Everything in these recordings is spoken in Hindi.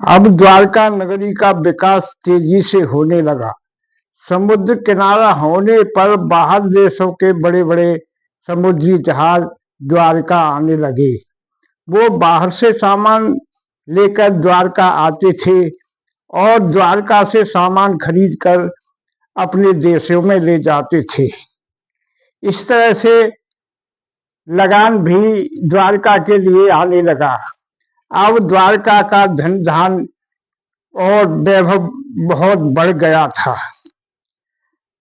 अब द्वारका नगरी का विकास तेजी से होने लगा। समुद्र किनारा होने पर बाहर देशों के बड़े बड़े समुद्री जहाज द्वारका आने लगे। वो बाहर से सामान लेकर द्वारका आते थे और द्वारका से सामान खरीद कर अपने देशों में ले जाते थे। इस तरह से लगान भी द्वारका के लिए आने लगा। अब द्वारका का धन धान और वैभव बहुत बढ़ गया था।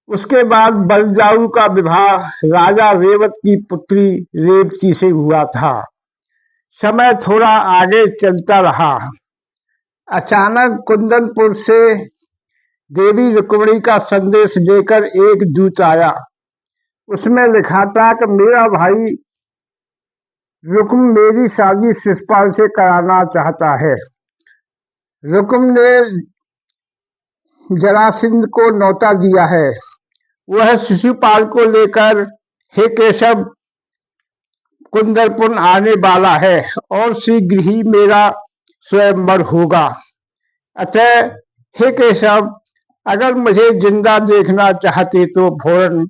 उसके बाद बलजाऊ का विवाह राजा रेवत की पुत्री रेवती से हुआ था। समय थोड़ा आगे चलता रहा। अचानक कुंदनपुर से देवी रुक्मिणी का संदेश लेकर एक दूत आया। उसमें लिखा था कि मेरा भाई रुक्म मेरी शादी शिशुपाल से कराना चाहता है। रुक्म ने जरासंध को न्योता दिया है। वह शिशुपाल को लेकर हे केशव कुंदनपुर आने वाला है और शीघ्र ही मेरा स्वयंवर होगा। अतः हे केशव, अगर मुझे जिंदा देखना चाहते तो फौरन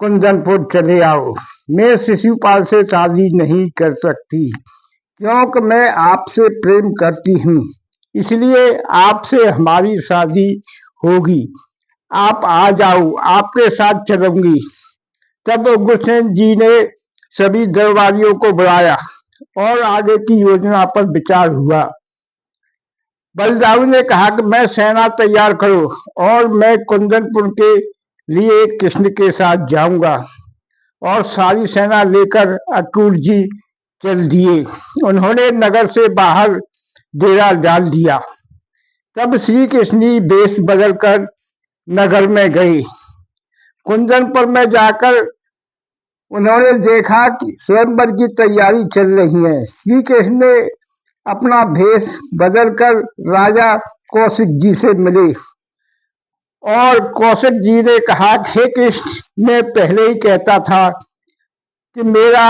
कुंदनपुर चले आओ। मैं शिशुपाल से शादी नहीं कर सकती क्योंकि मैं आपसे प्रेम करती हूँ, इसलिए आपसे हमारी शादी होगी। आप आ जाओ, आपके साथ चलूंगी। तब उग्रसेन जी ने सभी दरबारियों को बुलाया और आगे की योजना पर विचार हुआ। बलदाऊ ने कहा कि मैं सेना तैयार करो और मैं कुंदनपुर के लिए कृष्ण के साथ जाऊंगा। और सारी सेना लेकर अक्रूर जी चल दिए। उन्होंने नगर से बाहर डेरा डाल दिया। तब श्री कृष्ण वेश बदलकर नगर में गए। कुंदनपुर में जाकर उन्होंने देखा कि स्वयंवर की तैयारी चल रही है। श्री कृष्ण ने अपना भेष बदलकर राजा कौशिक जी से मिले और कौशिक जी ने कहा, हे कृष्ण, मैं पहले ही कहता था कि मेरा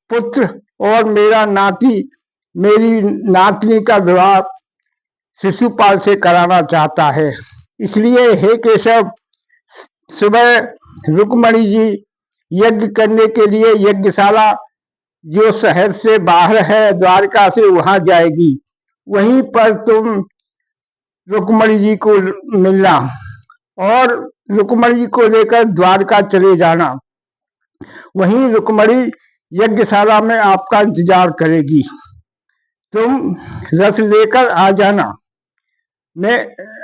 पुत्र और मेरा नाती मेरी नातनी का विवाह शिशुपाल से कराना चाहता है। इसलिए हे केशव, सुबह रुक्मिणी जी यज्ञ करने के लिए यज्ञशाला जो शहर से बाहर है द्वारका से वहां जाएगी। वहीं पर तुम रुक्मिणी जी को मिलना और रुक्मिणी जी को लेकर द्वारका चले जाना। वहीं रुक्मिणी यज्ञशाला में आपका इंतजार करेगी। तुम रथ लेकर आ जाना, मैं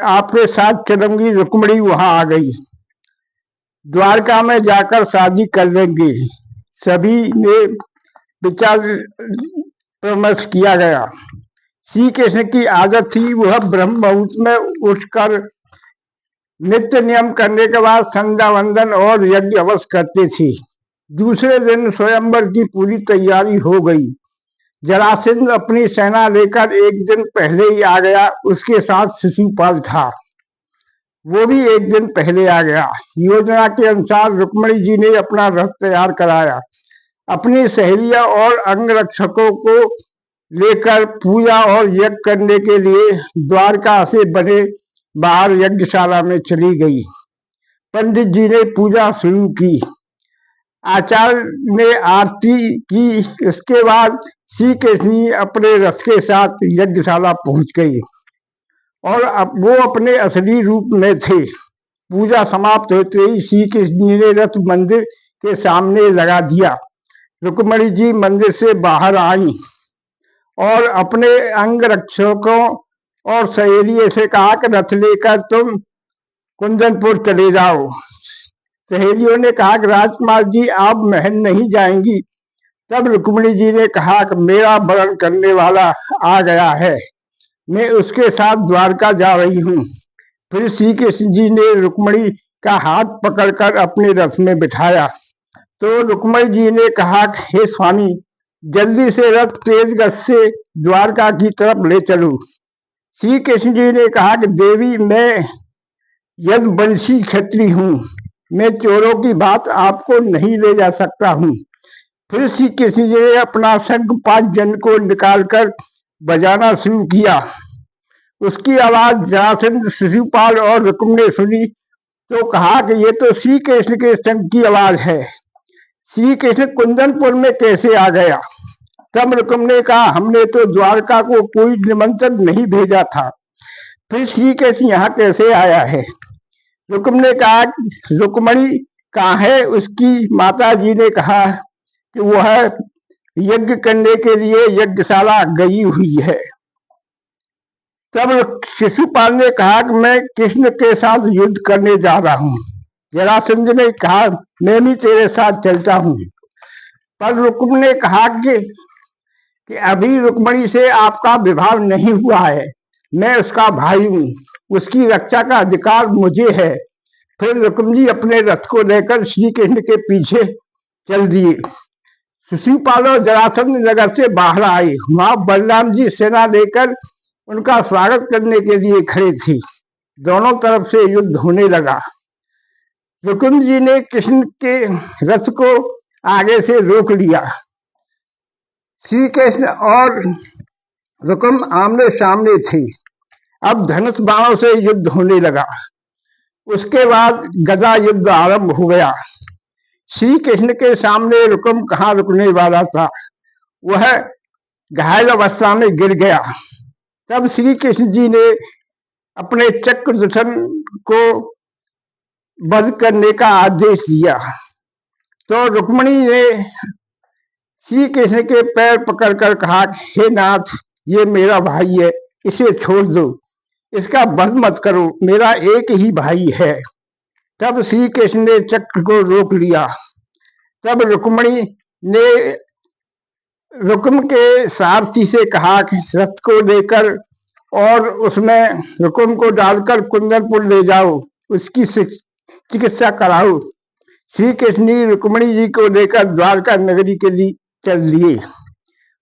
आपके साथ चलूंगी। रुक्मिणी वहां आ गई। द्वारका में जाकर शादी कर लेंगे। सभी ने विचार परामर्श किया गया। श्री कृष्ण की आदत थी, वह ब्रह्म मुहूर्त में उठकर नित्य नियम करने के बाद संध्या वंदन और यज्ञ अवश्य करते थे। दूसरे दिन स्वयंवर की पूरी तैयारी हो गई। जरासंध अपनी सेना लेकर एक दिन पहले ही आ गया। उसके साथ शिशुपाल था, वो भी एक दिन पहले आ गया। योजना के अनुसार रुक्मिणी जी ने अपना रथ तैयार कराया। अपनी सहेलियां और अंगरक्षकों को लेकर पूजा और यज्ञ करने के लिए द्वारका से बने बाहर यज्ञशाला में चली गई। पंडित जी ने पूजा शुरू की। आचार्य ने आरती की। इसके बाद श्री कृष्ण अपने रथ के साथ यज्ञशाला पहुंच गई और अब वो अपने असली रूप में थे। पूजा समाप्त होते ही श्री कृष्ण ने रथ मंदिर के सामने लगा दिया। रुक्मिणी जी मंदिर से बाहर आई और अपने अंगरक्षकों और सहेलियों से कहा कि रथ लेकर तुम कुंदनपुर चले जाओ। सहेलियों ने कहा कि राजकुमार जी, आप महल नहीं जाएंगी। तब रुक्मिणी जी ने कहा कि मेरा वरण करने वाला आ गया है, मैं उसके साथ द्वारका जा रही हूँ। फिर श्री कृष्ण जी ने रुक्मिणी का हाथ पकड़कर अपने रथ में बिठाया तो रुक्मिणी जी ने कहा, हे स्वामी, जल्दी से रथ तेज गति से द्वारका की तरफ ले चलो। श्री कृष्ण जी ने कहा कि देवी, मैं यदुवंशी क्षत्रिय हूँ, मैं चोरों की बात आपको नहीं ले जा सकता हूँ। फिर श्री कृष्ण जी ने अपना शंख 5 जन को निकालकर बजाना शुरू किया उसकी आवाज जरासंध, शिशुपाल और रुक्म ने सुनी तो कहा कि ये तो श्री कृष्ण के संग की आवाज है। श्री कृष्ण कुंदनपुर में कैसे आ गया? तब रुक्म ने कहा, हमने तो द्वारका को कोई निमंत्रण नहीं भेजा था, फिर श्री कृष्ण यहाँ कैसे आया है? रुक्म ने कहा, रुक्मणी कहाँ है? उसकी माता जी ने कहा कि वह यज्ञ करने के लिए यज्ञशाला गई हुई है। तब शिशुपाल ने कहा कि मैं कृष्ण के साथ युद्ध करने जा रहा हूँ। जरासंध ने कहा, मैं भी तेरे साथ चलता हूँ। पर रुक्म ने कहा कि अभी रुक्मणी से आपका विवाह नहीं हुआ है, मैं उसका भाई हूँ, उसकी रक्षा का अधिकार मुझे है। फिर रुक्म जी अपने रथ को लेकर श्री कृष्ण के पीछे चल दिए। शिशुपाल और जरासंध नगर से बाहर आए। वहां बलराम जी सेना लेकर उनका स्वागत करने के लिए खड़े थे। दोनों तरफ से युद्ध होने लगा। रुक्म जी ने कृष्ण के रथ को आगे से रोक लिया। श्री कृष्ण और रुक्म आमने सामने थे। अब धनुष बाणों से युद्ध होने लगा। उसके बाद गदा युद्ध आरंभ हो गया। श्री कृष्ण के सामने रुक्म कहाँ रुकने वाला था, वह घायल अवस्था में गिर गया। तब श्री कृष्ण जी ने अपने चक्रधर को वध करने का आदेश दिया। तो रुक्मणी ने श्री कृष्ण के पैर पकड़कर कहा, हे नाथ, ये मेरा भाई है, इसे छोड़ दो, इसका वध मत करो, मेरा एक ही भाई है। तब श्री कृष्ण ने चक्र को रोक लिया। तब रुक्मणी ने रुक्म के सारथी से कहा कि रथ को लेकर और उसमें रुक्म को डालकर कुंदनपुर ले जाओ, उसकी चिकित्सा कराओ। श्री कृष्ण रुक्मणी जी को लेकर द्वारका नगरी के लिए चल दिए।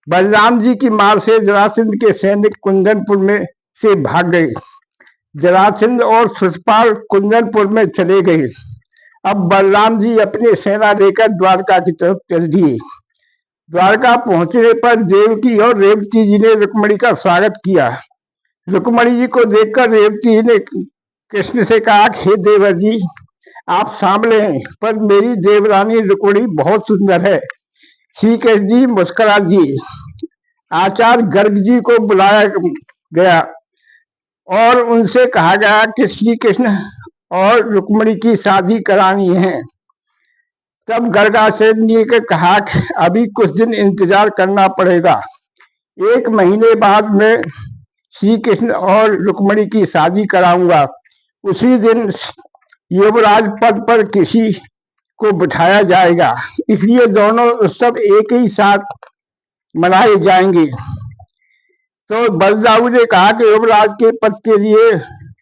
बलराम जी की मार से जरासंध के सैनिक कुंदनपुर में से भाग गए। जरासंध और शिशुपाल कुंदनपुर में चले गए। अब बलराम जी अपनी सेना लेकर द्वारका की तरफ चल दिए। द्वारका पहुंचने पर देवकी और रेवती जी ने रुक्मणी का स्वागत किया। रुक्मणी जी को देखकर रेवती जी ने कृष्ण से कहा, हे देवर जी, आप सांभले हैं, पर मेरी देवरानी रुक्मणी बहुत सुंदर है। श्री कृष्ण जी मुस्कुरा दिए। आचार्य गर्ग जी को बुलाया गया और उनसे कहा गया कि श्री कृष्ण और रुक्मणी की शादी करानी है। तब गर्गाचार्य जी ने कहा कि अभी कुछ दिन इंतजार करना पड़ेगा, 1 महीने बाद मैं श्री कृष्ण और रुक्मणी की शादी कराऊंगा। उसी दिन युवराज पद पर किसी को बिठाया जाएगा, इसलिए दोनों उत्सव एक ही साथ मनाए जाएंगे। तो बलदाऊ ने कहा कि युवराज के पद के लिए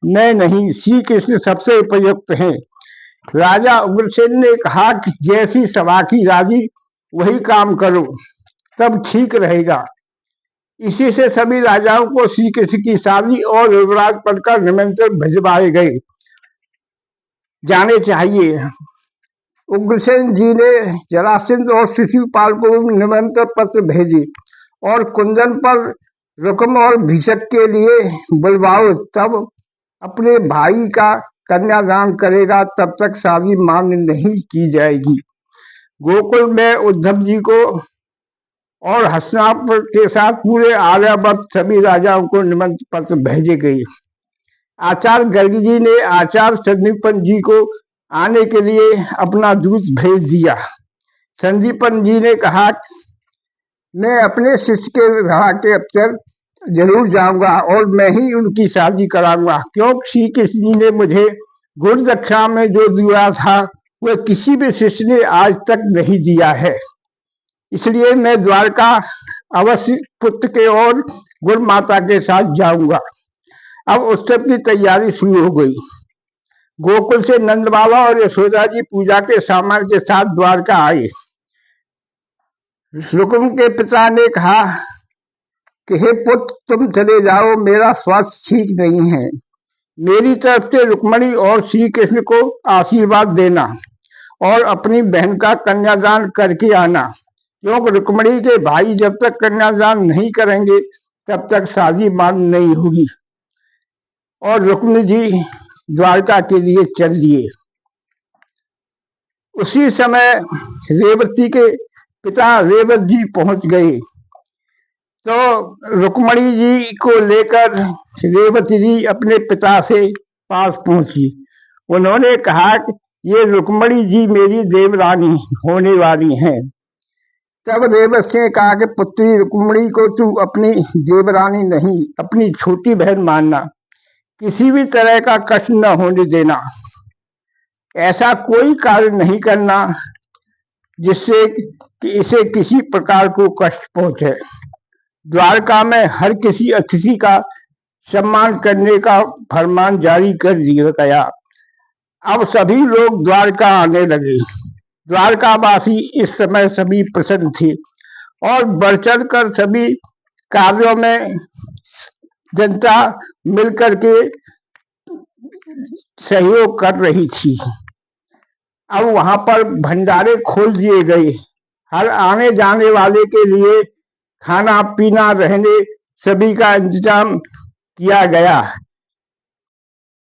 मैं नहीं, श्री कृष्ण सबसे उपयुक्त हैं। राजा उग्रसेन ने कहा कि जैसी सभा की राजी वही काम करो, तब ठीक रहेगा। इसी से सभी राजाओं को श्री कृष्ण की शादी और युवराज पद का निमंत्रण भिजवाए गए जाने चाहिए। उग्रसेन जी ने जरासंध और शिशुपाल को निमंत्रण पत्र भेजे और कुंदन पर रुक्म और भीषक के लिए बुलवाओ, तब अपने भाई का कन्यादान करेगा, तब तक शादी मान्य नहीं की जाएगी। गोकुल में उद्धव जी को और हस्तिनापुर के साथ पूरे आर्यावर्त सभी राजाओं को निमंत्रण पत्र भेजे गए। आचार्य गर्ग जी ने आचार्य संदीपन जी को आने के लिए अपना दूत भेज दिया। संदीपन जी ने कहा, मैं अपने शिष्य के विवाह के अवसर जरूर जाऊंगा और मैं ही उनकी शादी कराऊंगा, क्योंकि श्री कृष्ण जी ने मुझे गुरु दक्षिणा में जो दिया था वह किसी भी शिष्य ने आज तक नहीं दिया है। इसलिए मैं द्वारका अवश्य पुत्र के और गुरु माता के साथ जाऊंगा। अब उत्सव की तैयारी शुरू हो गई। गोकुल से नंदबाबा और यशोदा जी पूजा के सामान के साथ द्वारका आए। रुक्म के पिता ने कहा कि हे पुत्र, तुम चले जाओ, मेरा स्वास्थ्य ठीक नहीं है। मेरी तरफ से रुक्मणी और श्री कृष्ण को आशीर्वाद देना और अपनी बहन का कन्यादान करके आना, क्योंकि रुक्मणी के भाई जब तक कन्यादान नहीं करेंगे तब तक शादी मान्य नहीं होगी। और रुक्मिणी जी द्वारका के लिए चल दिए। उसी समय रेवती के पिता रेवत जी पहुंच गए। तो रुक्मिणी जी को लेकर रेवती जी अपने पिता से पास पहुंची। उन्होंने कहा कि ये रुक्मिणी जी मेरी देवरानी होने वाली हैं। तब रेवत सिंह ने कहा कि पुत्री रुक्मिणी को तू अपनी देवरानी नहीं, अपनी छोटी बहन मानना, किसी भी तरह का कष्ट न होने देना, ऐसा कोई कार्य नहीं करना जिससे कि इसे किसी प्रकार को कष्ट पहुंचे। द्वारका में हर किसी अतिथि का सम्मान करने का फरमान जारी कर दिया गया। अब सभी लोग द्वारका आने लगे। द्वारकावासी इस समय सभी प्रसन्न थे और बढ़ चढ़ कर सभी कार्यों में जनता मिलकर के सहयोग कर रही थी। अब वहां पर भंडारे खोल दिए गए। हर आने जाने वाले के लिए खाना पीना रहने सभी का इंतजाम किया गया।